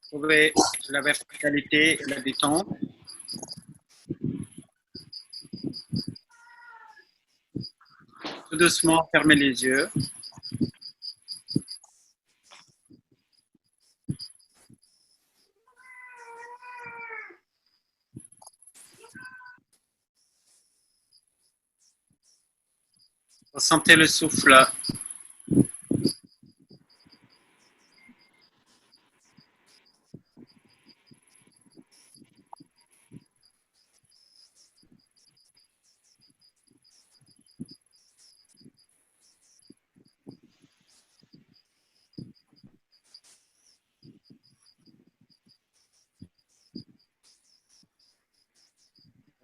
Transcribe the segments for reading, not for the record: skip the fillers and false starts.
Trouvez la verticalité et la détente. Tout doucement, fermez les yeux. Ressentez le souffle.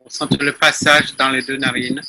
Ressentez le passage dans les deux narines.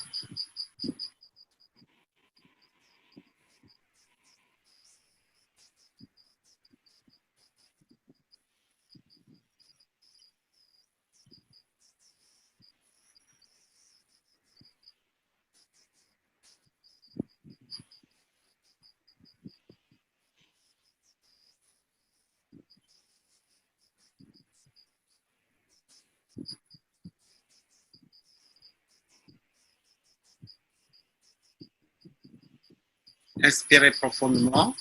Inspirez profondément.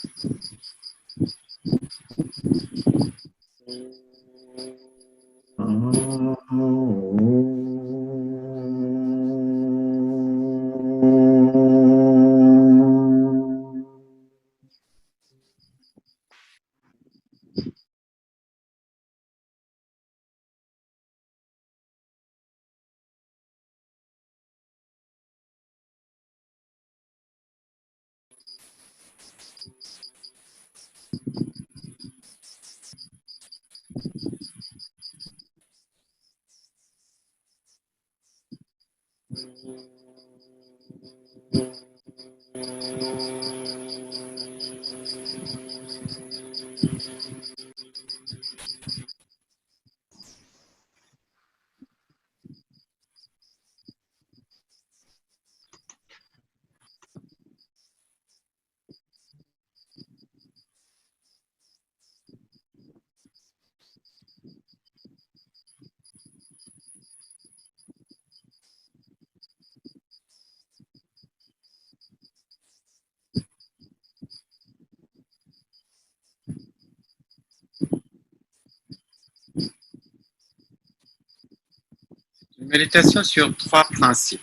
Une méditation sur trois principes.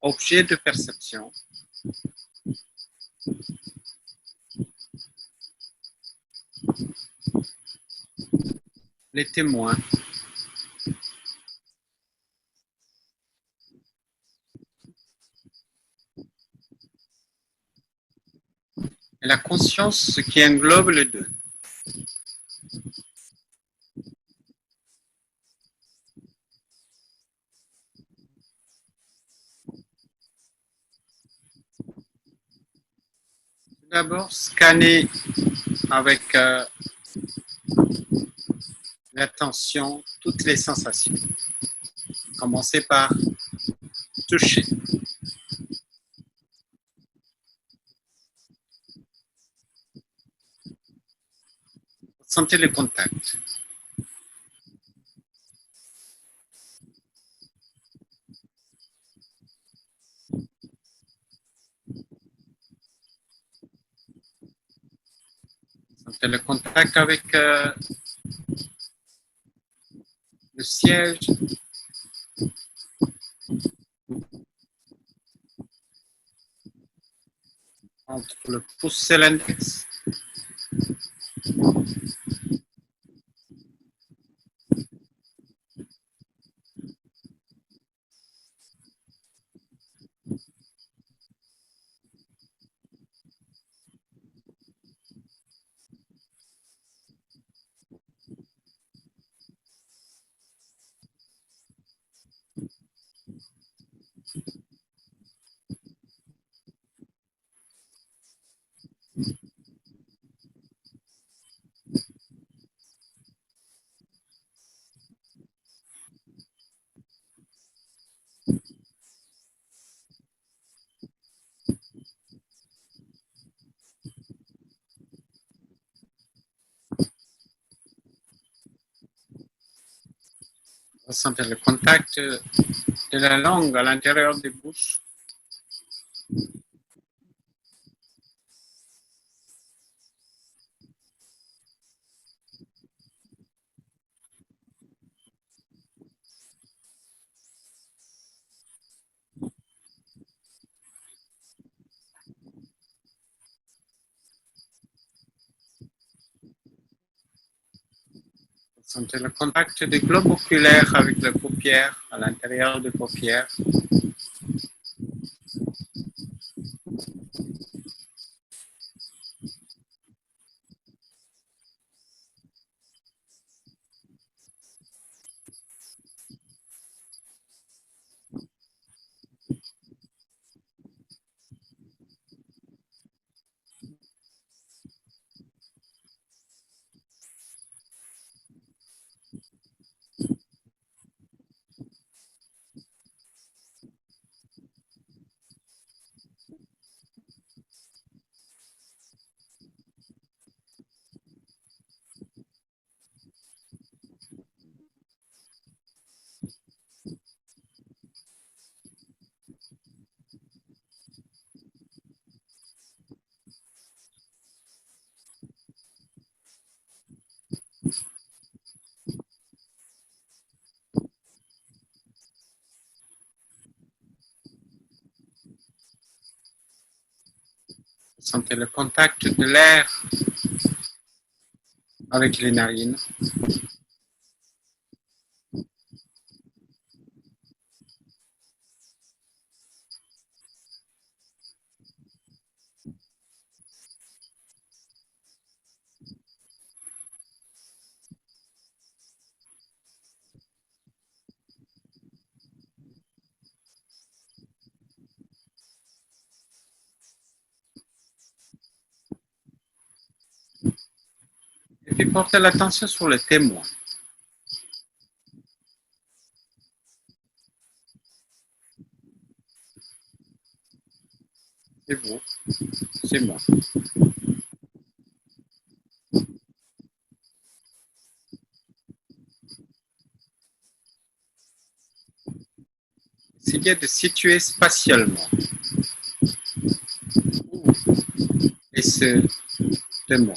Objet de perception, les témoins, et la conscience qui englobe les deux. D'abord, scannez avec l'attention toutes les sensations. Commencez par toucher. Sentez le contact. Sentez le contact avec le siège, entre le pouce et l'index. Ressentez le contact de la langue à l'intérieur des bouches. Sentez le contact des globes oculaires avec les paupières, à l'intérieur des paupières. Sentez le contact de l'air avec les narines. Et puis portez l'attention sur le témoin. C'est vous, c'est moi. Essayez de situer spatialement où est ce témoin.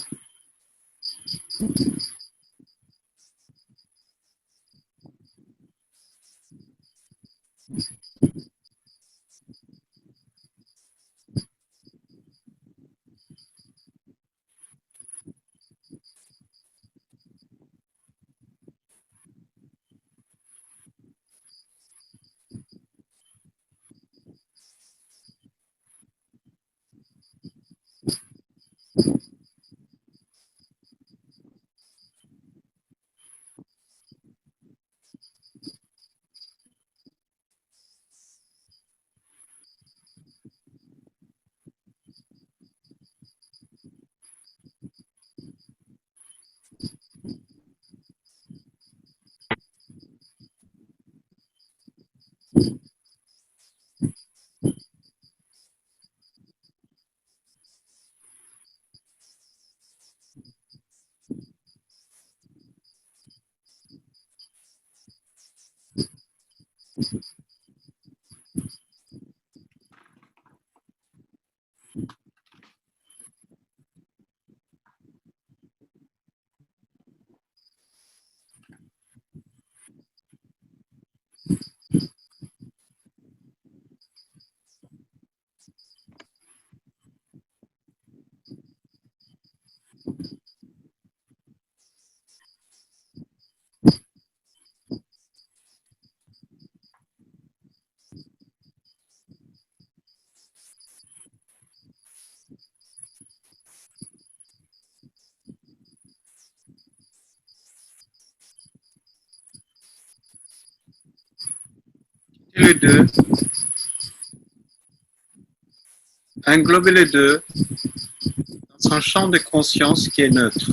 Et les deux, englobez les deux dans un champ de conscience qui est neutre.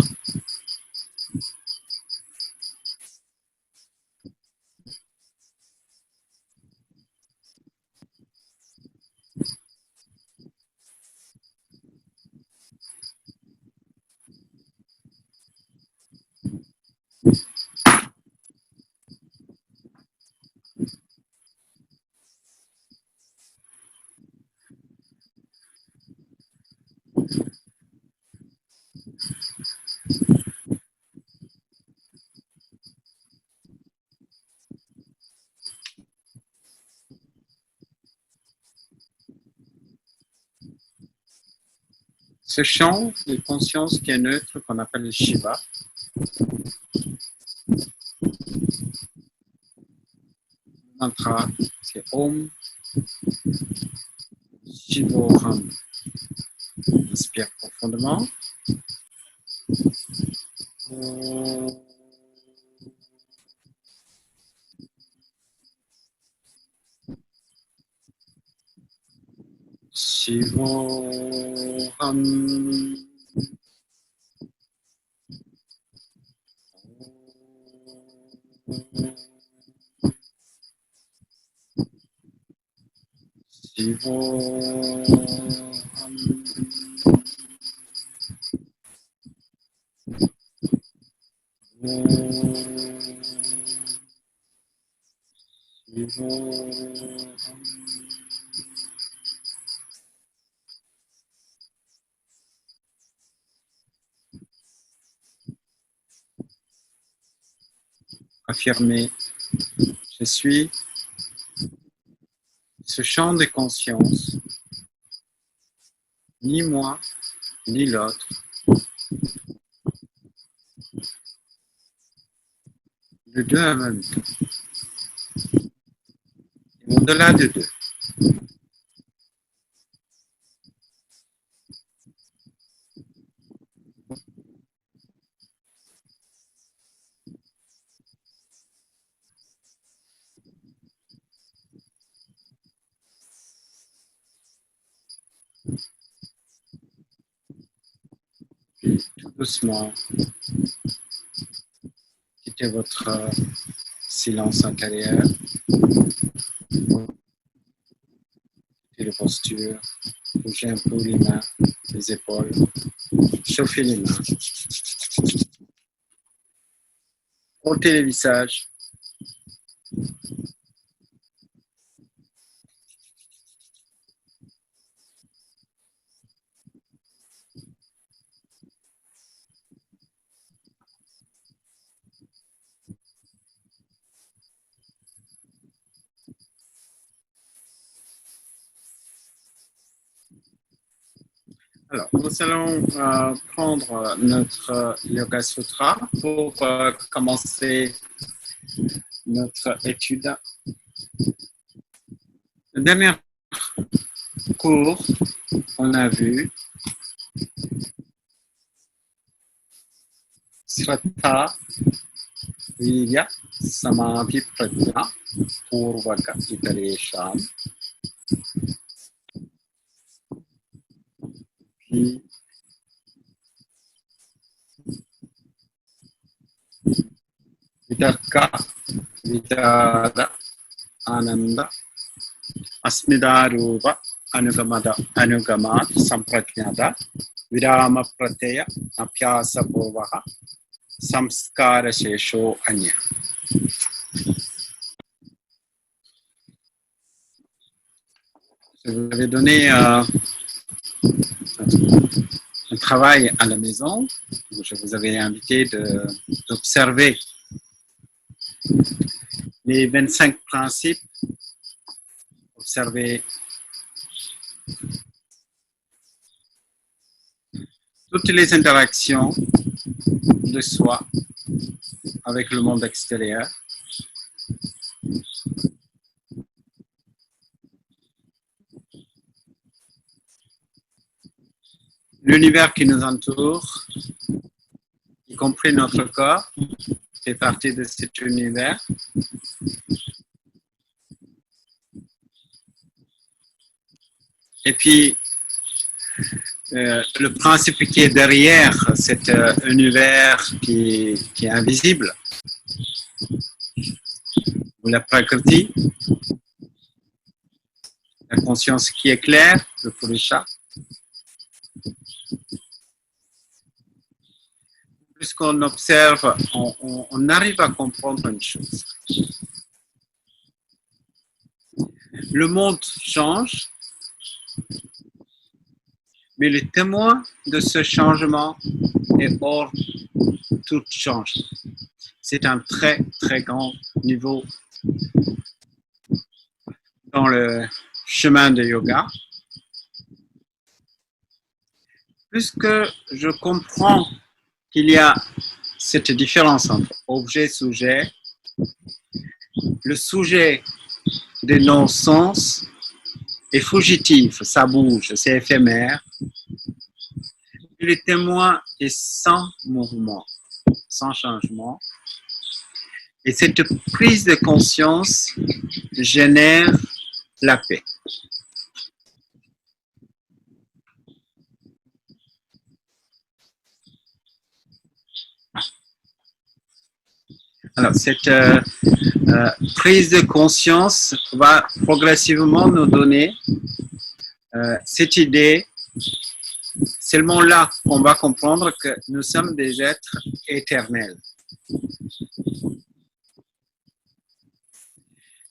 Ce champ de conscience qui est neutre, qu'on appelle le Shiva, le mantra, c'est Om Shivoham. Inspire profondément. Shivoham. Shivoham. Affirmer, je suis ce champ de conscience, ni moi, ni l'autre, les deux en même temps, et au-delà de deux. Puis, tout doucement, quittez votre silence intérieur, quittez la posture, bougez un peu les mains, les épaules, chauffez les mains, ôtez le visage. Alors, nous allons prendre notre Yoga Sutra pour commencer notre étude. Le dernier cours, on a vu Sraddha, Virya, Samadhi, Prajna, Purvaka, Itaresham. Puis, Vitarka, Vichara, Ananda, Asmidarupa, Anugamat, Samprajnata, Virama Pratyaya, Apyasa Bhovaha, Samskara Shesho Anya. Je vous avais donné un travail à la maison. Je vous avais invité d'observer les 25 principes, observer toutes les interactions de soi avec le monde extérieur. L'univers qui nous entoure, y compris notre corps, fait partie de cet univers. Et puis, le principe qui est derrière cet univers qui est invisible, ou la prakriti, la conscience qui est claire, le purusha. Plus qu'on observe, on arrive à comprendre une chose. Le monde change, Mais le témoin de ce changement est hors tout changement. C'est un très, très grand niveau dans le chemin de yoga. Puisque je comprends qu'il y a cette différence entre objet et sujet, le sujet de nos sens est fugitif, ça bouge, c'est éphémère. Et le témoin est sans mouvement, sans changement. Et cette prise de conscience génère la paix. Alors, cette prise de conscience va progressivement nous donner cette idée. Seulement là, on va comprendre que nous sommes des êtres éternels.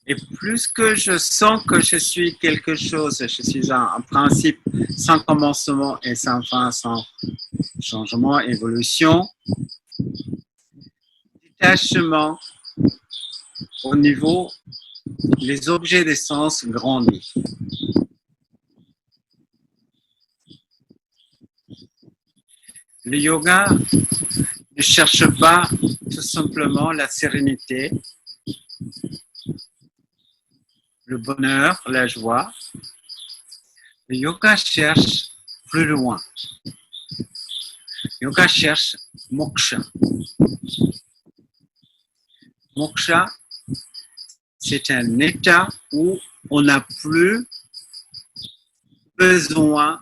Et plus que je sens que je suis quelque chose, je suis un principe sans commencement et sans fin, sans changement, évolution, détachement au niveau des objets des sens grandit. Le yoga ne cherche pas tout simplement la sérénité, le bonheur, la joie. Le yoga cherche plus loin. Le yoga cherche moksha. Moksha, c'est un état où on n'a plus besoin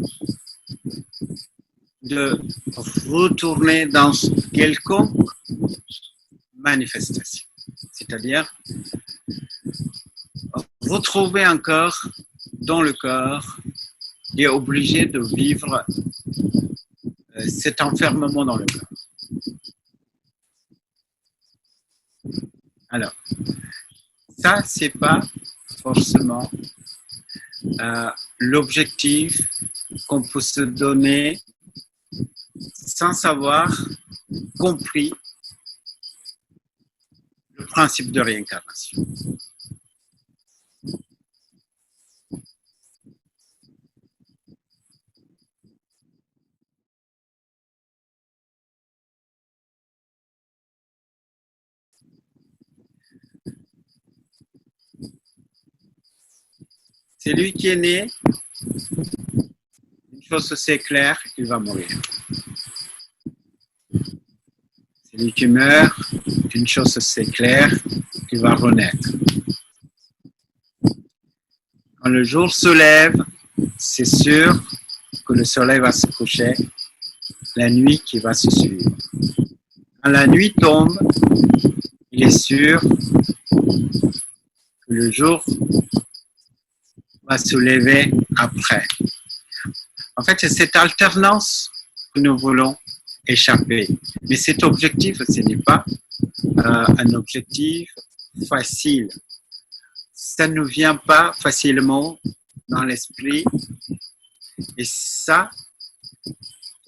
de retourner dans quelconque manifestation. C'est-à-dire retrouver un corps dans le corps et obligé de vivre cet enfermement dans le corps. Alors, ça, c'est pas forcément l'objectif qu'on peut se donner sans avoir compris le principe de réincarnation. Celui qui est né, une chose c'est clair, il va mourir. Celui qui meurt, une chose c'est clair, il va renaître. Quand le jour se lève, c'est sûr que le soleil va se coucher, la nuit qui va se suivre. Quand la nuit tombe, il est sûr que le jour va se lever après. En fait, c'est cette alternance que nous voulons échapper. Mais cet objectif, ce n'est pas un objectif facile. Ça ne vient pas facilement dans l'esprit. Et ça,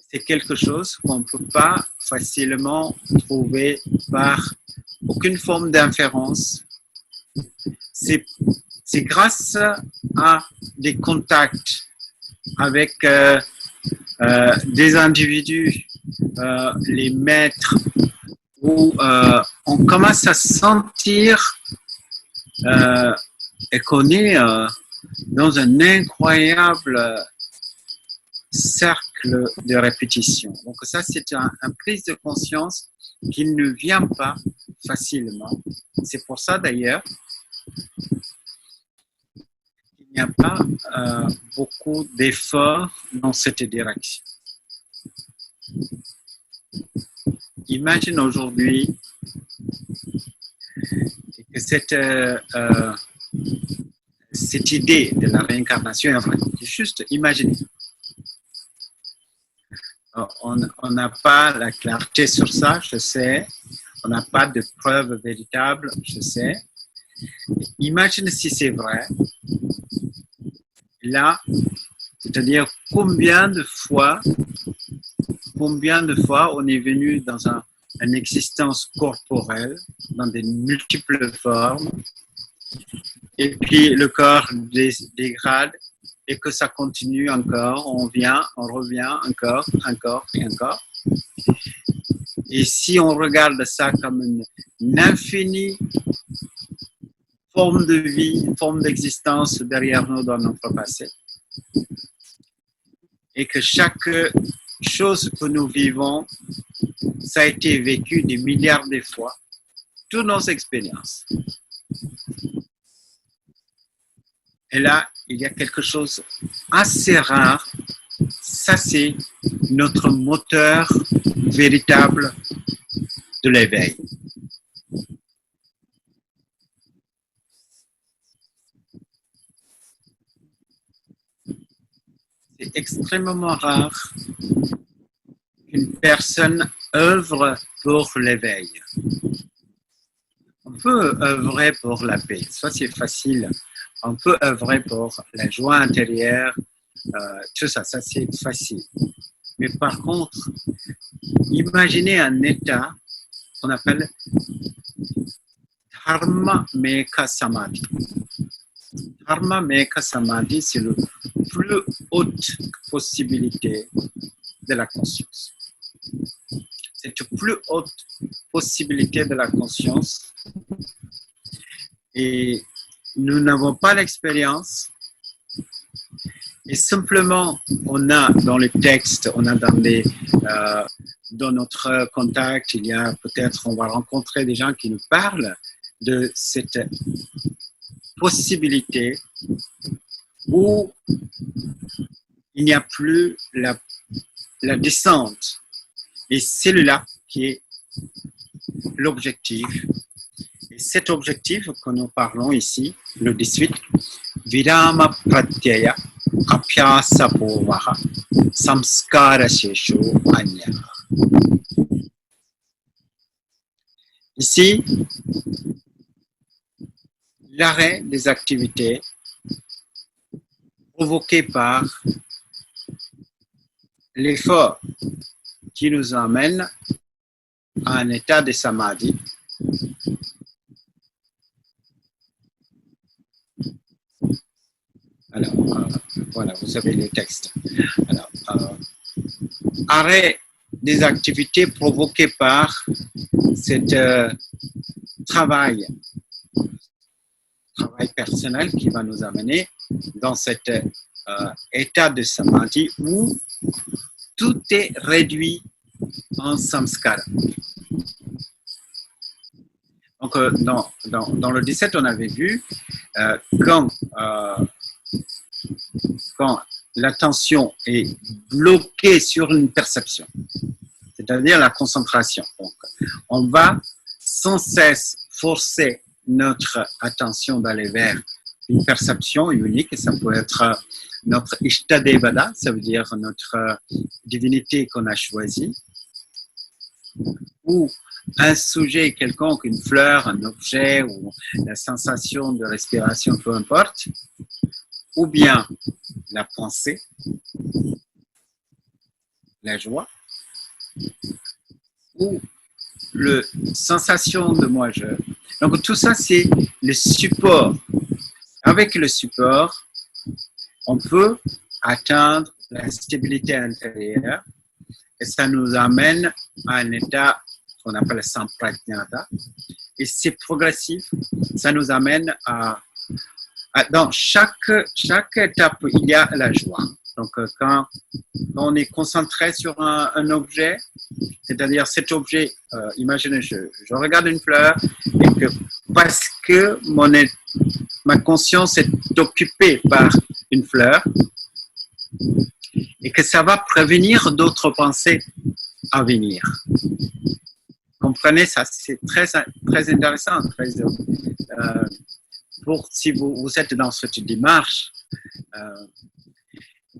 c'est quelque chose qu'on ne peut pas facilement trouver par aucune forme d'inférence. C'est grâce à des contacts avec des individus, les maîtres, où on commence à sentir et qu'on est dans un incroyable cercle de répétition. Donc ça, c'est une prise de conscience qui ne vient pas facilement. C'est pour ça d'ailleurs qu'il n'y a pas beaucoup d'efforts dans cette direction. Imagine aujourd'hui que cette idée de la réincarnation est vraie. Juste imaginer. On n'a pas la clarté sur ça, je sais. On n'a pas de preuves véritables, je sais. Imagine si c'est vrai. Là, C'est-à-dire combien de fois on est venu dans une existence corporelle, dans des multiples formes, et puis le corps dégrade, et que ça continue encore, on revient, encore et encore. Et si on regarde ça comme une infinie forme de vie, forme d'existence derrière nous dans notre passé, et que chaque chose que nous vivons, ça a été vécu des milliards de fois, toutes nos expériences. Et là, il y a quelque chose assez rare. Ça, c'est notre moteur véritable de l'éveil. C'est extrêmement rare qu'une personne œuvre pour l'éveil. On peut œuvrer pour la paix, ça c'est facile. On peut œuvrer pour la joie intérieure, tout ça c'est facile. Mais par contre, imaginez un état qu'on appelle Dharma Meka Samadhi. Dharma Meka Samadhi, c'est la plus haute possibilité de la conscience. Cette plus haute possibilité de la conscience. Et nous n'avons pas l'expérience. Et simplement, on a dans les textes, on a dans notre contact, il y a peut-être, on va rencontrer des gens qui nous parlent de cette possibilité où il n'y a plus la descente. Et c'est là qui est l'objectif. Et cet objectif que nous parlons ici, le 18, Virama Pratyaya Apyasa Purvaha Samskara Shesho Anya. Ici, l'arrêt des activités provoquées par l'effort qui nous amène à un état de samadhi. Alors, voilà, vous avez le texte. Alors, arrêt des activités provoquées par ce travail personnel qui va nous amener dans cet état de samadhi où tout est réduit en samskara. Donc, dans le 17, on avait vu quand l'attention est bloquée sur une perception, c'est-à-dire la concentration. Donc, on va sans cesse forcer notre attention d'aller vers une perception unique, et ça peut être notre Ishtadevada, ça veut dire notre divinité qu'on a choisie, ou un sujet quelconque, une fleur, un objet, ou la sensation de respiration, peu importe, ou bien la pensée, la joie, ou la sensation de moi-je. Donc tout ça, c'est le support. Avec le support, on peut atteindre la stabilité intérieure et ça nous amène à un état qu'on appelle samprajñāta. Et c'est progressif, ça nous amène dans chaque étape, il y a la joie. Donc, quand on est concentré sur un objet, c'est-à-dire cet objet, imaginez, je regarde une fleur et que parce que ma conscience est occupée par une fleur et que ça va prévenir d'autres pensées à venir. Comprenez, ça c'est très, très intéressant. Si vous êtes dans cette démarche.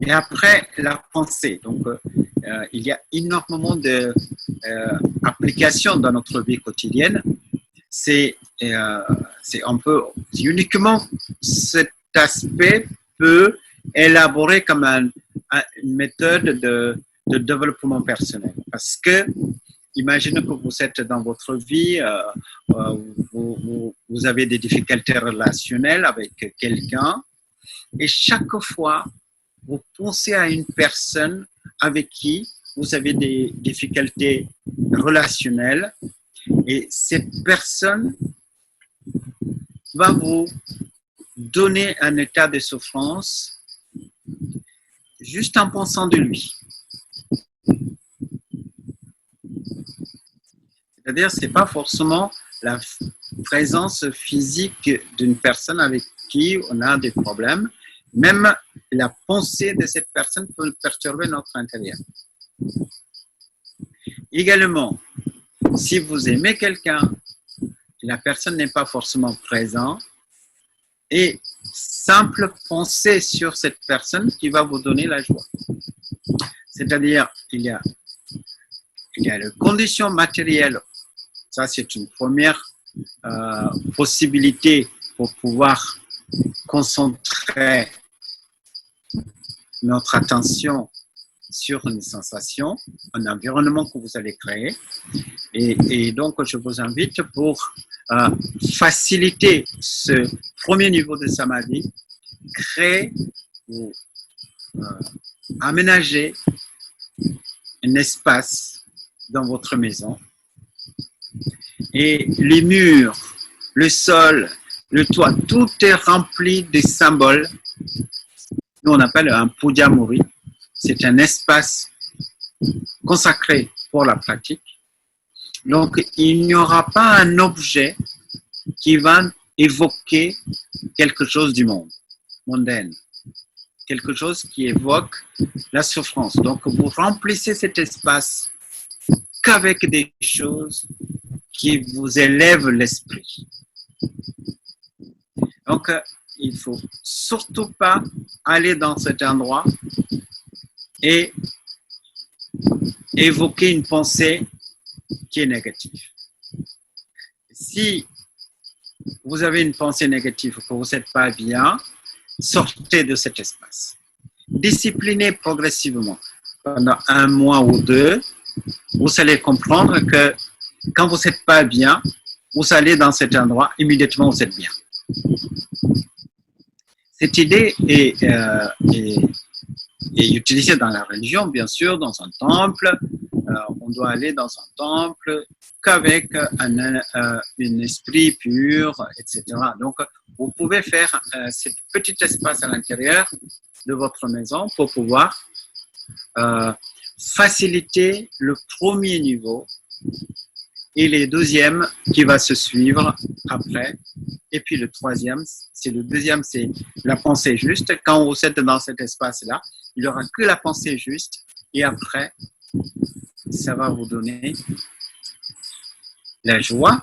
Et après, la pensée. Donc, il y a énormément d'applications dans notre vie quotidienne. C'est uniquement cet aspect peut élaboré comme une méthode de développement personnel. Parce que, imaginez que vous êtes dans votre vie, vous avez des difficultés relationnelles avec quelqu'un, et chaque fois, vous pensez à une personne avec qui vous avez des difficultés relationnelles, et cette personne va vous donner un état de souffrance juste en pensant de lui. C'est-à-dire, ce n'est pas forcément la présence physique d'une personne avec qui on a des problèmes. Même la pensée de cette personne peut perturber notre intérieur. Également, si vous aimez quelqu'un, la personne n'est pas forcément présente, et simple pensée sur cette personne qui va vous donner la joie. C'est-à-dire, il y a les conditions matérielles. Ça, c'est une première possibilité pour pouvoir concentrer notre attention sur une sensation, un environnement que vous allez créer. Et donc, je vous invite pour faciliter ce premier niveau de samadhi, créer ou aménager un espace dans votre maison. Et les murs, le sol, le toit, tout est rempli de symboles. Nous, on appelle un puja muri. C'est un espace consacré pour la pratique. Donc, il n'y aura pas un objet qui va évoquer quelque chose du monde, mondaine, quelque chose qui évoque la souffrance. Donc, vous remplissez cet espace qu'avec des choses qui vous élèvent l'esprit. Donc, il ne faut surtout pas aller dans cet endroit et évoquer une pensée qui est négative. Si vous avez une pensée négative, que vous n'êtes pas bien, sortez de cet espace. Disciplinez progressivement. Pendant 1 mois ou 2, vous allez comprendre que quand vous n'êtes pas bien, vous allez dans cet endroit, immédiatement vous êtes bien. Cette idée est utilisée dans la religion, bien sûr, dans un temple. On doit aller dans un temple qu'avec un esprit pur, etc. Donc, vous pouvez faire ce petit espace à l'intérieur de votre maison pour pouvoir faciliter le premier niveau et le deuxième qui va se suivre après. Et puis le troisième, c'est la pensée juste. Quand vous êtes dans cet espace-là, il n'y aura que la pensée juste. Et après, ça va vous donner la joie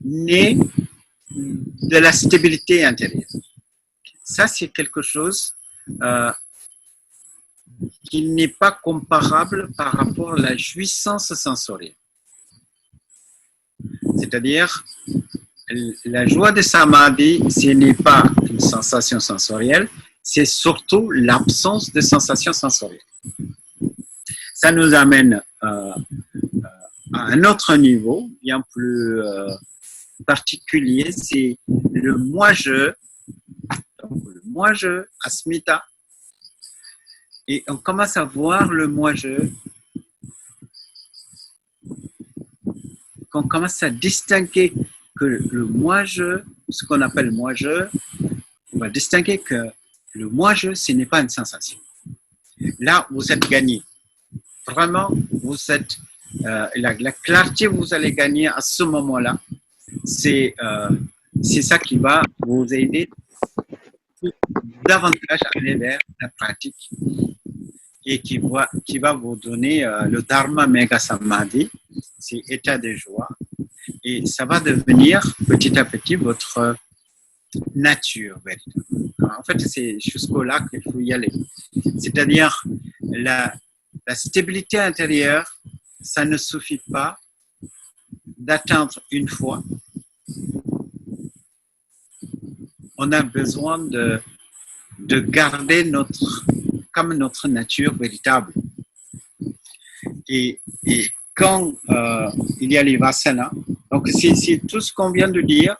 née de la stabilité intérieure. Ça, c'est quelque chose qui n'est pas comparable par rapport à la jouissance sensorielle. C'est-à-dire, la joie de samadhi, ce n'est pas une sensation sensorielle, c'est surtout l'absence de sensation sensorielle. Ça nous amène à un autre niveau, bien plus particulier, c'est le moi-je. Donc, le moi-je, asmita. Et on commence à voir le moi-je, qu'on commence à distinguer que le moi-je, ce qu'on appelle moi-je, on va distinguer que le moi-je, ce n'est pas une sensation. Là, vous êtes gagné. Vraiment, vous êtes la clarté que vous allez gagner à ce moment-là, c'est ça qui va vous aider davantage à aller vers la pratique et qui va vous donner le Dharma Mega Samadhi, c'est état de joie, et ça va devenir petit à petit votre nature véritable. En fait, c'est jusqu'au-là qu'il faut y aller. C'est-à-dire, la stabilité intérieure, ça ne suffit pas d'atteindre une fois. On a besoin de de garder comme notre nature véritable. Et quand il y a les vasanas, donc c'est tout ce qu'on vient de dire,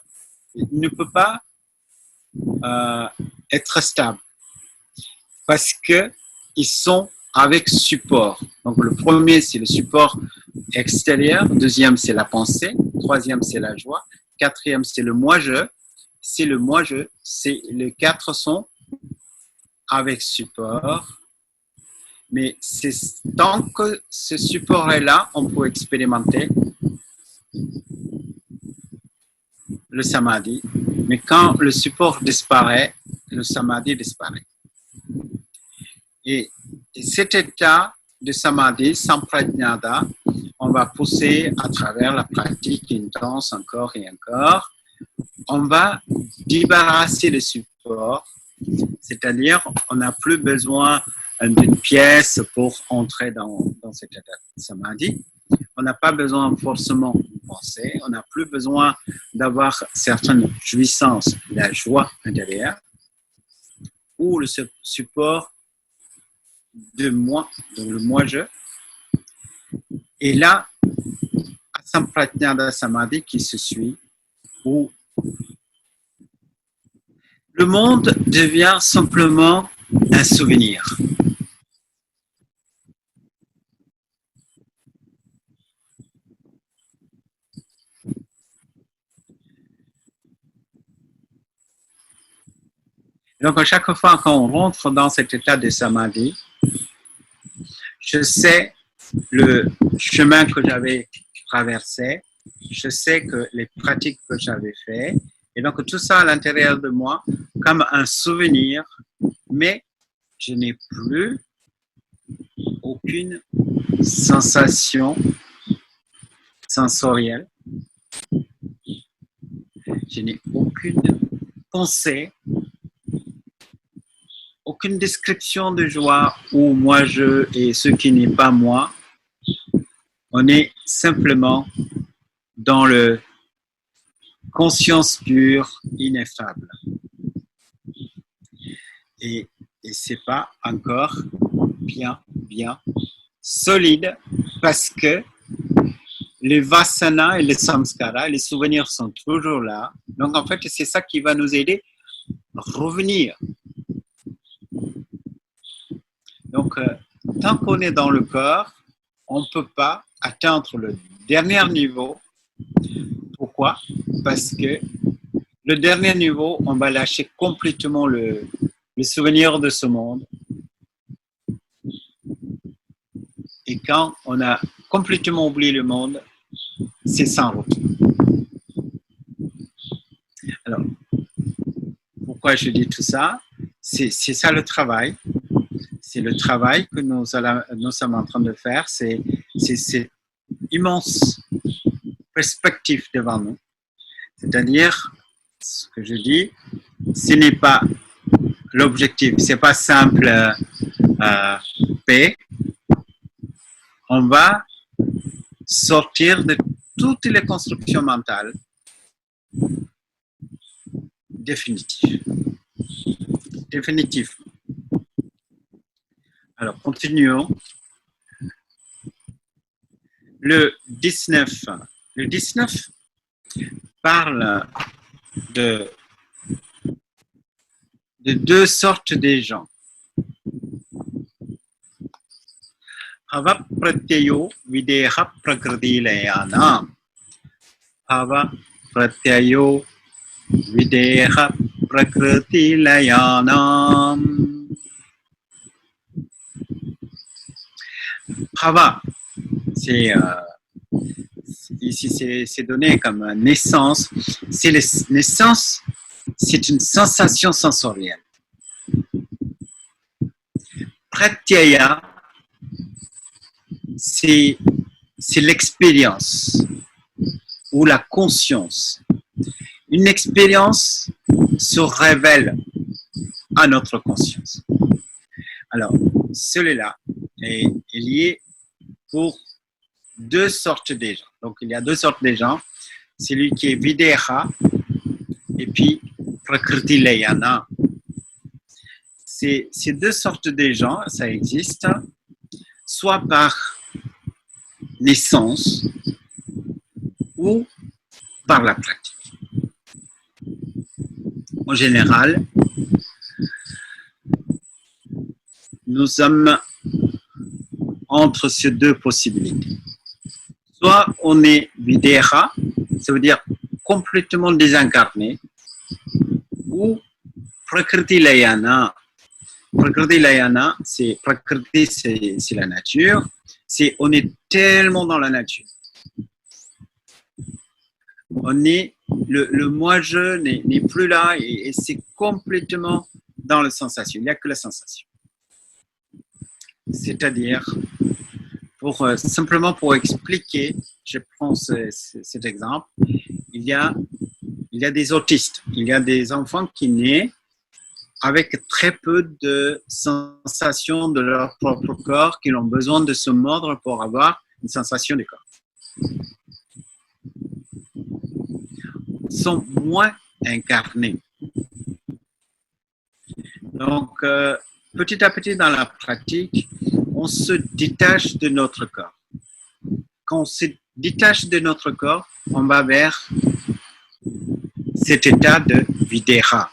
ne peut pas être stable parce que ils sont avec support. Donc le premier c'est le support extérieur, deuxième c'est la pensée, troisième c'est la joie, quatrième c'est le moi-je. C'est le moi-je, c'est les quatre sont avec support. Mais tant que ce support est là, on peut expérimenter le samadhi. Mais quand le support disparaît, le samadhi disparaît. Et cet état de samadhi, samprajñāta, on va pousser à travers la pratique intense encore et encore. On va débarrasser le support, c'est-à-dire on n'a plus besoin d'une pièce pour entrer dans cet état de samadhi. On n'a pas besoin forcément de penser, on n'a plus besoin d'avoir certaines jouissances, la joie intérieure, ou le support de moi, donc le moi-je. Et là, samprajñāta samadhi qui se suit, où le monde devient simplement un souvenir. Donc, à chaque fois qu'on rentre dans cet état de samadhi, je sais le chemin que j'avais traversé, je sais que les pratiques que j'avais faites, et donc tout ça à l'intérieur de moi comme un souvenir, mais je n'ai plus aucune sensation sensorielle, je n'ai aucune pensée, aucune description de joie ou moi-je et ce qui n'est pas moi. On est simplement dans le conscience pure, ineffable. Et c'est pas encore bien solide parce que les vasanas et les samskaras, les souvenirs sont toujours là. Donc en fait, c'est ça qui va nous aider à revenir. Donc, tant qu'on est dans le corps, on ne peut pas atteindre le dernier niveau. Pourquoi? Parce que le dernier niveau, on va lâcher complètement le souvenir de ce monde. Et quand on a complètement oublié le monde, c'est sans retour. Alors, pourquoi je dis tout ça? C'est ça le travail. C'est le travail que nous sommes en train de faire. C'est cette immense perspective devant nous. C'est-à-dire, ce que je dis, ce n'est pas l'objectif, ce n'est pas simple paix. On va sortir de toutes les constructions mentales définitives. Définitivement. Alors, continuons. Le 19 parle de deux sortes de gens. Bhava pratyayo videha prakritilayanam. Bhava pratyayo videha prakritilayanam. Bhava, ici c'est donné comme naissance. C'est naissance, c'est une sensation sensorielle. Pratyaya, c'est l'expérience ou la conscience. Une expérience se révèle à notre conscience. Alors, celui-là est lié pour deux sortes de gens. Donc, il y a deux sortes de gens. Celui qui est videha et puis prakritilayana. Ces deux sortes de gens, ça existe, soit par les sens ou par la pratique. En général, nous sommes entre ces deux possibilités. Soit on est vidéra, ça veut dire complètement désincarné, ou prakriti layana. Prakriti layana, c'est la nature. On est tellement dans la nature. Le moi-je n'est plus là et c'est complètement dans la sensation. Il n'y a que la sensation. C'est-à-dire, simplement pour expliquer, je prends cet exemple, il y a des autistes, il y a des enfants qui naissent avec très peu de sensations de leur propre corps, qui ont besoin de se mordre pour avoir une sensation du corps. Ils sont moins incarnés. Donc, petit à petit dans la pratique, on se détache de notre corps. Quand on se détache de notre corps, on va vers cet état de vidéra.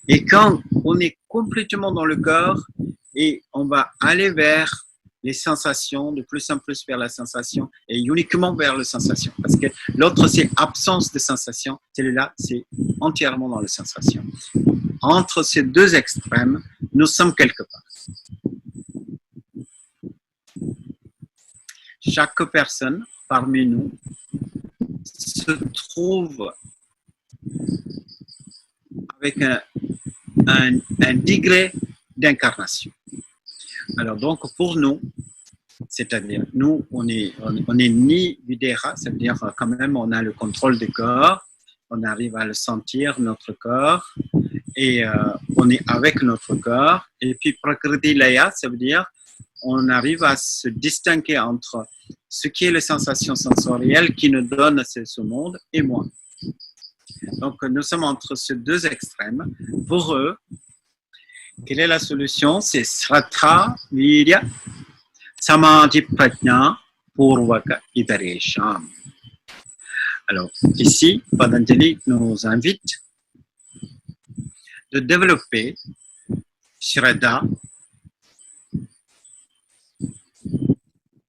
Et quand on est complètement dans le corps et on va aller vers les sensations, de plus en plus vers la sensation et uniquement vers la sensation. Parce que l'autre, c'est absence de sensation. Celui-là, c'est entièrement dans la sensation. Entre ces deux extrêmes, nous sommes quelque part. Chaque personne parmi nous se trouve avec un degré d'incarnation. Alors donc pour nous, c'est-à-dire nous, on est ni vidéra, c'est-à-dire quand même on a le contrôle du corps, on arrive à le sentir, notre corps, et on est avec notre corps. Et puis prakriti laya, ça veut dire on arrive à se distinguer entre ce qui est les sensations sensorielles qui nous donnent ce monde et moi. Donc, nous sommes entre ces deux extrêmes. Pour eux, quelle est la solution? C'est Sraddha, Virya, Samadhi, Prajna, Purvaka, Idaresham. Alors, ici, Patanjali nous invite de développer Shraddha,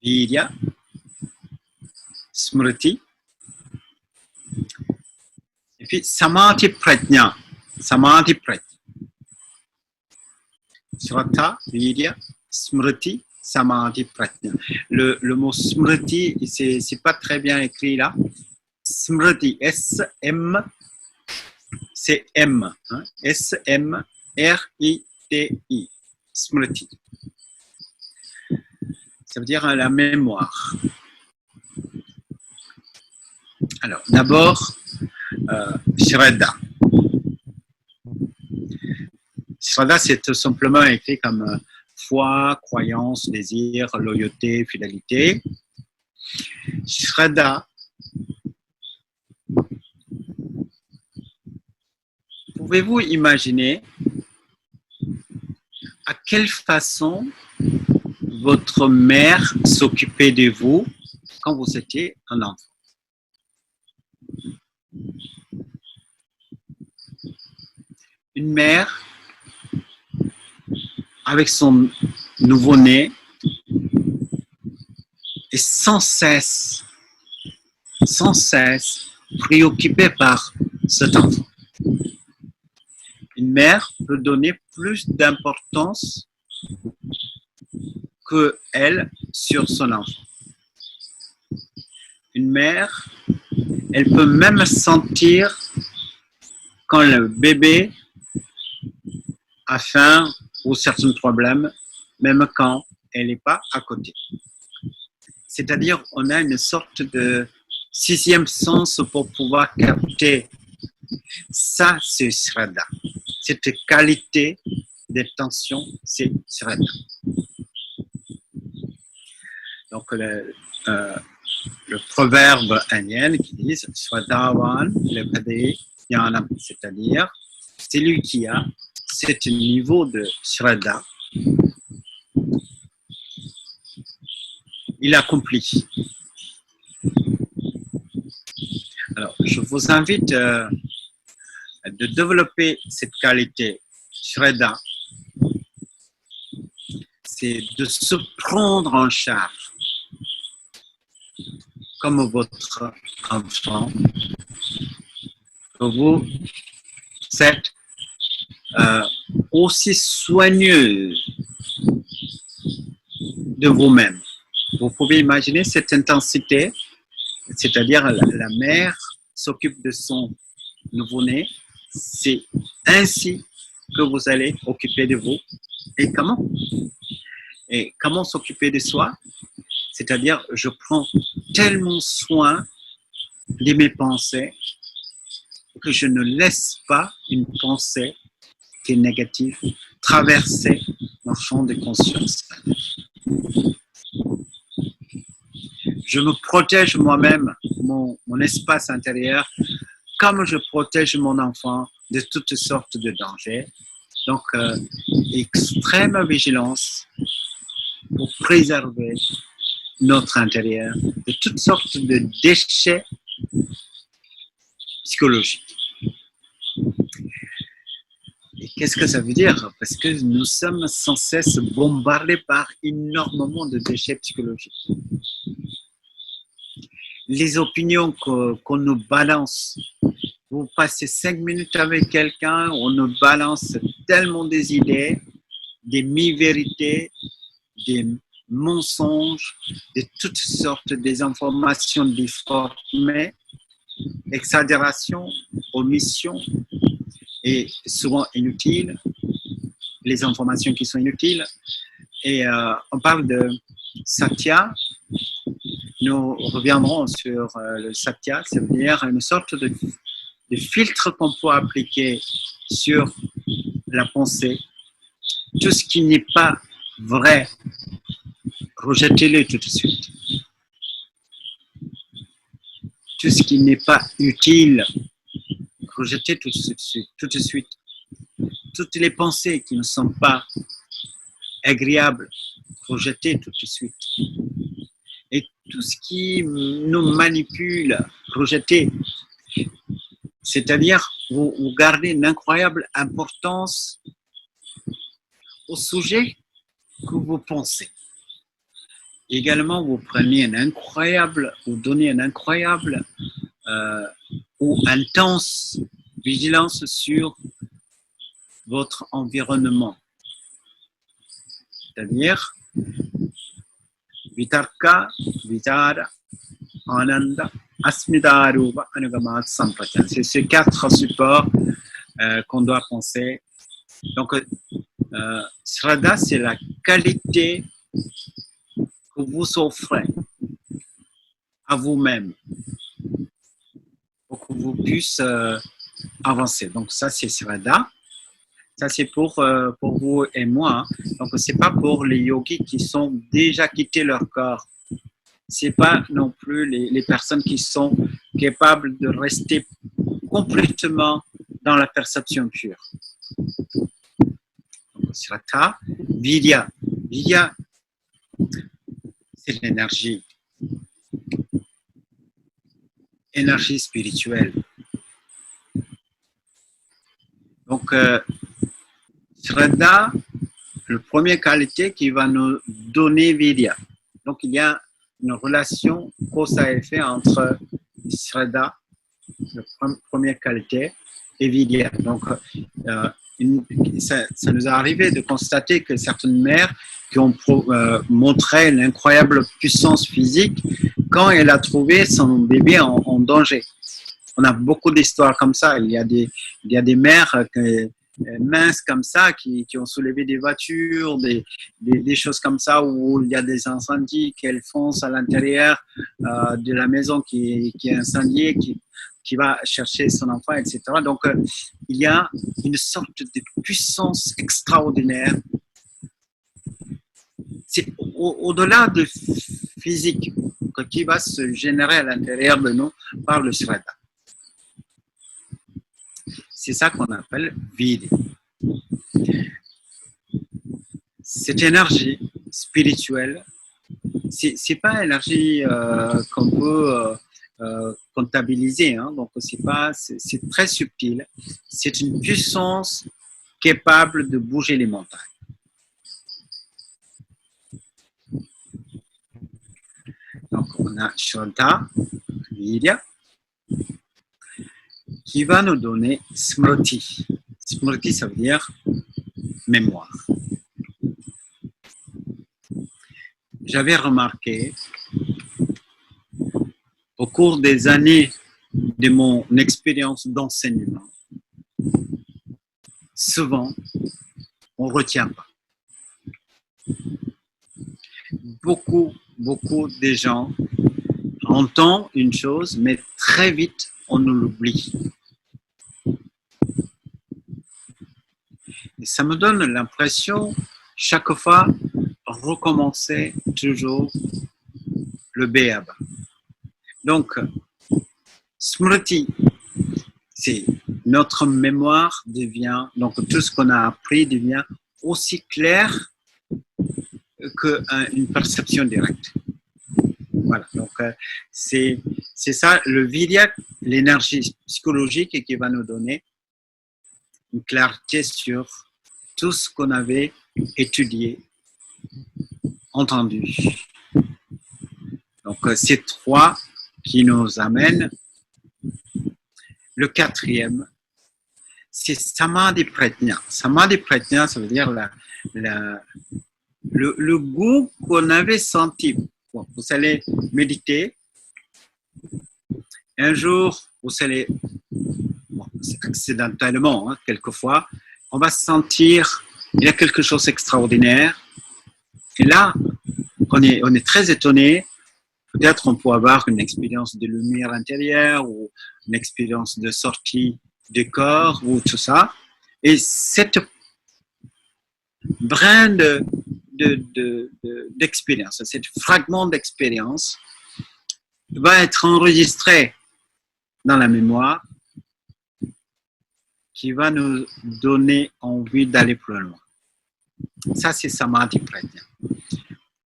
Virya, Smriti, et puis Samadhi Prajna. Samadhi Prajna. Shraddha, Virya, Smriti, Samadhi Prajna. Le mot Smriti, c'est pas très bien écrit là. Smriti, S-M, c'est M. Hein? S-M-R-I-T-I. Smriti. Ça veut dire la mémoire. Alors, d'abord, Shraddha. Shraddha, c'est tout simplement écrit comme foi, croyance, désir, loyauté, fidélité. Shraddha, pouvez-vous imaginer à quelle façon votre mère s'occupait de vous quand vous étiez un enfant? Une mère avec son nouveau-né est sans cesse préoccupée par cet enfant. Une mère peut donner plus d'importance que elle sur son enfant. Une mère, elle peut même sentir quand le bébé a faim ou certains problèmes, même quand elle n'est pas à côté. C'est-à-dire, on a une sorte de sixième sens pour pouvoir capter. Ça, c'est Shraddha. Cette qualité d'attention, c'est Shraddha. Donc, le proverbe indien qui dit Shraddhavan lepade jnanam, c'est-à-dire celui qui a ce niveau de Shraddha, il accomplit. Alors, je vous invite de développer cette qualité Shraddha, c'est de se prendre en charge comme votre enfant. Vous êtes aussi soigneux de vous-même. Vous pouvez imaginer cette intensité, c'est-à-dire la mère s'occupe de son nouveau-né. C'est ainsi que vous allez occuper de vous. Et comment? Et comment s'occuper de soi? C'est-à-dire, je prends tellement soin de mes pensées que je ne laisse pas une pensée qui est négative traverser mon champ de conscience. Je me protège moi-même, mon espace intérieur, comme je protège mon enfant de toutes sortes de dangers. Donc, extrême vigilance pour préserver notre intérieur de toutes sortes de déchets psychologiques. Et qu'est-ce que ça veut dire? Parce que nous sommes sans cesse bombardés par énormément de déchets psychologiques. Les opinions qu'on nous balance, vous passez 5 minutes avec quelqu'un, on nous balance tellement des idées, des mi-vérités, des mensonges, de toutes sortes des informations déformées, exagération, omission et souvent inutiles, les informations qui sont inutiles. Et on parle de Satya. Nous reviendrons sur le Satya, c'est-à-dire une sorte de filtre qu'on peut appliquer sur la pensée. Tout ce qui n'est pas vrai, rejetez-le tout de suite. Tout ce qui n'est pas utile, rejetez tout de suite. Toutes les pensées qui ne sont pas agréables, rejetez tout de suite. Et tout ce qui nous manipule, rejetez. C'est-à-dire, vous gardez une incroyable importance au sujet que vous pensez. Également, vous prenez vous donnez une incroyable ou intense vigilance sur votre environnement. C'est-à-dire, Vitarka, Vichara, Ananda, Asmidarupa, Anugamat, Sampatya. C'est ces 4 supports qu'on doit penser. Donc, Shraddha, c'est la qualité que vous offrez à vous-même pour que vous puissiez avancer. Donc, ça, c'est Shraddha. Ça, c'est pour vous et moi. Donc, ce n'est pas pour les yogis qui sont déjà quittés leur corps. Ce n'est pas non plus les personnes qui sont capables de rester complètement dans la perception pure. Shraddha, Vidya. Vidya, c'est l'énergie. Énergie spirituelle. Donc, Shraddha, la première qualité qui va nous donner Vidya. Donc, il y a une relation cause à effet entre Shraddha, la première qualité, et Vidya. Donc, ça nous est arrivé de constater que certaines mères qui ont montré une incroyable puissance physique quand elle a trouvé son bébé en danger. On a beaucoup d'histoires comme ça. Il y a des mères minces comme ça qui ont soulevé des voitures, des choses comme ça où il y a des incendies qu'elles foncent à l'intérieur de la maison qui est incendiée, qui va chercher son enfant, etc. Donc, il y a une sorte de puissance extraordinaire. C'est au-delà de physique qui va se générer à l'intérieur de nous par le Shraddha. C'est ça qu'on appelle vide. cette énergie spirituelle, c'est pas énergie qu'on peut comptabiliser, hein, donc c'est très subtil. C'est une puissance capable de bouger les montagnes. Donc on a Shraddha, Virya, qui va nous donner Smriti. Smriti, ça veut dire mémoire. J'avais remarqué au cours des années de mon expérience d'enseignement, souvent, on ne retient pas. Beaucoup de gens entendent une chose, mais très vite, on l'oublie. Et ça me donne l'impression, chaque fois, recommencer toujours le B.A.B.A. Donc, Smriti, c'est notre mémoire devient, donc tout ce qu'on a appris devient aussi clair qu'une perception directe. Voilà, donc c'est ça le Virya, l'énergie psychologique qui va nous donner une clarté sur tout ce qu'on avait étudié, entendu. Donc ces trois qui nous amènent. Le quatrième, c'est Samadhi Pratnya. Samadhi Pratnya, ça veut dire le goût qu'on avait senti. Bon, vous allez méditer. Un jour, vous allez, bon, accidentellement, hein, quelquefois, on va sentir il y a quelque chose d'extraordinaire. Et là, on est très étonné. Peut-être on peut avoir une expérience de lumière intérieure ou une expérience de sortie du corps ou tout ça. Et cette brin d'expérience, cet fragment d'expérience va être enregistré dans la mémoire qui va nous donner envie d'aller plus loin. Ça, c'est Samadhi Pratnya.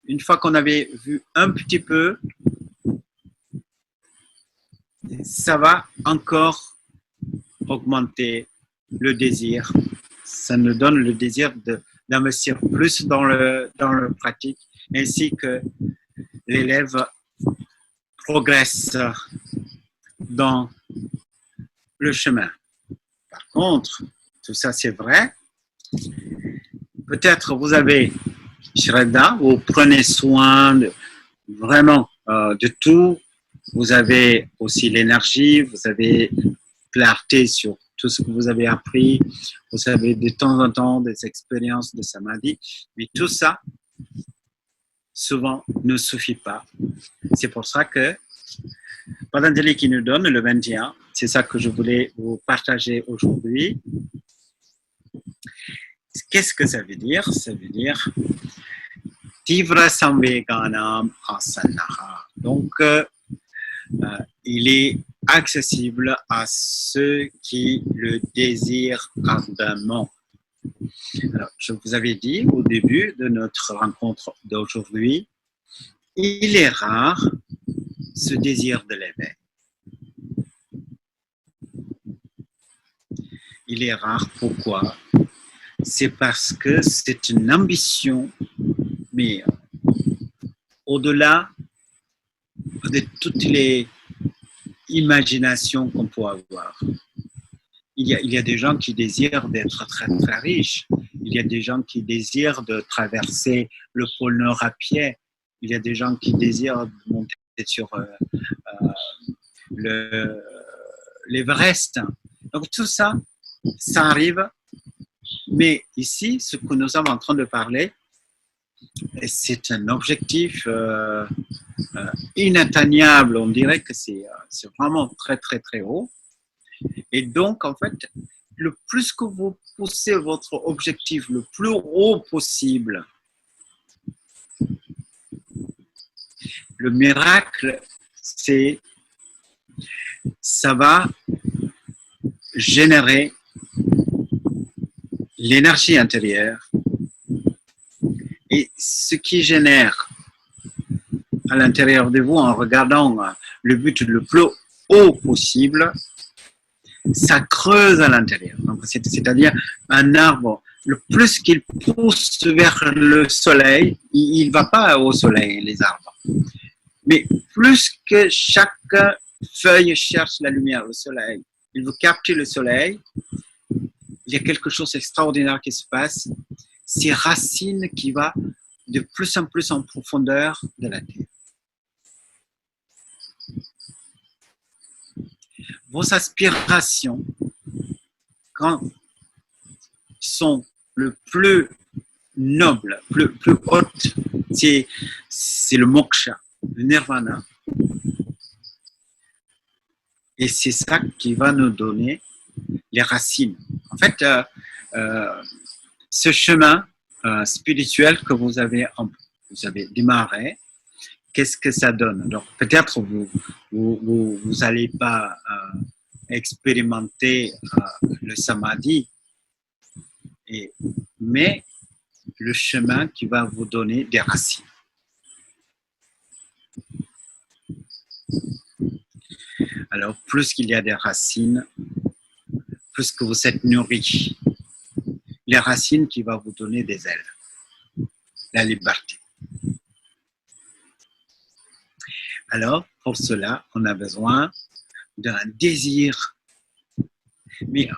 Une fois qu'on avait vu un petit peu, ça va encore augmenter le désir. Ça nous donne le désir d'investir plus dans le pratique, ainsi que l'élève progresse dans le chemin. Par contre, tout ça c'est vrai. Peut-être vous avez Shraddha, vous prenez soin vraiment de tout. Vous avez aussi l'énergie, vous avez clarté sur tout ce que vous avez appris. Vous avez de temps en temps des expériences de samadhi. Mais tout ça, souvent, ne suffit pas. C'est pour ça que Patanjali qui nous donne le 21, c'est ça que je voulais vous partager aujourd'hui. Qu'est-ce que ça veut dire? Ça veut dire Tivra Samveganam Asanaha. Donc, il est accessible à ceux qui le désirent ardemment. Alors, je vous avais dit au début de notre rencontre d'aujourd'hui, il est rare ce désir de l'éveil. Il est rare, pourquoi? C'est parce que c'est une ambition, mais au-delà de toutes les imaginations qu'on peut avoir. Il y a des gens qui désirent d'être très, très riches. Il y a des gens qui désirent de traverser le pôle Nord à pied. Il y a des gens qui désirent de monter sur l'Everest. Donc tout ça, ça arrive. Mais ici, ce que nous sommes en train de parler, c'est un objectif inatteignable. On dirait que c'est vraiment très, très, très haut. Et donc, en fait, le plus que vous poussez votre objectif le plus haut possible, le miracle, ça va générer l'énergie intérieure ce qui génère à l'intérieur de vous en regardant le but le plus haut possible, ça creuse à l'intérieur. C'est-à-dire un arbre, le plus qu'il pousse vers le soleil, il ne va pas au soleil, les arbres. Mais plus que chaque feuille cherche la lumière, le soleil, il veut capter le soleil, il y a quelque chose d'extraordinaire qui se passe. C'est racines qui va de plus en plus en profondeur de la terre. Vos aspirations, quand sont le plus noble, plus haute, c'est le moksha, le nirvana. Et c'est ça qui va nous donner les racines. En fait, ce chemin spirituel que vous avez démarré, qu'est-ce que ça donne? Donc, peut-être vous n'allez pas expérimenter le samadhi, mais le chemin qui va vous donner des racines. Alors, plus qu'il y a des racines, plus que vous êtes nourri. Les racines qui vont vous donner des ailes, la liberté. Alors, pour cela, on a besoin d'un désir. Mais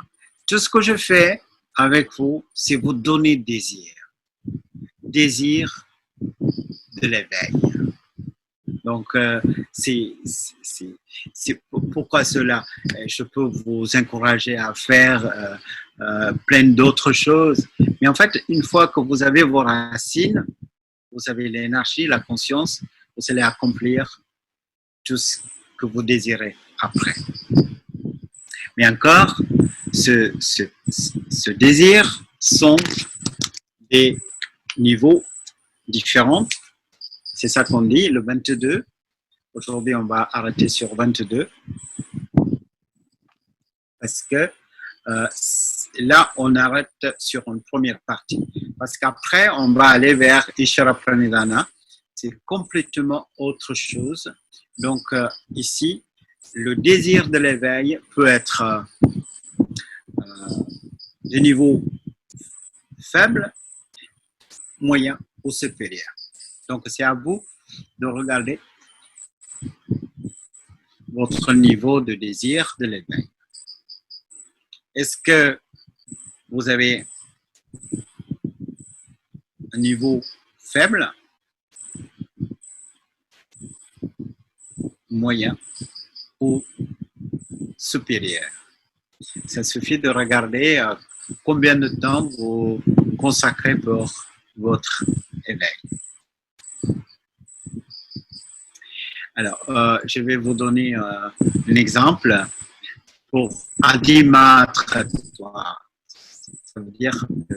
tout ce que je fais avec vous, c'est vous donner désir. Désir de l'éveil. Donc, c'est pourquoi cela. Je peux vous encourager à faire plein d'autres choses. Mais en fait, une fois que vous avez vos racines, vous avez l'énergie, la conscience, vous allez accomplir tout ce que vous désirez après. Mais encore, ce désir sont des niveaux différents. C'est ça qu'on dit, le 22. Aujourd'hui, on va arrêter sur 22. Parce que là, on arrête sur une première partie. Parce qu'après, on va aller vers Ishvara Pranidhana. C'est complètement autre chose. Donc, ici, le désir de l'éveil peut être de niveau faible, moyen ou supérieur. Donc, c'est à vous de regarder votre niveau de désir de l'éveil. Est-ce que vous avez un niveau faible, moyen ou supérieur? Ça suffit de regarder combien de temps vous consacrez pour votre éveil. Alors, je vais vous donner un exemple pour Adima Traitoire. Ça veut dire que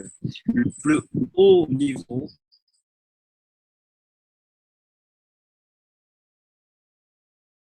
le plus haut niveau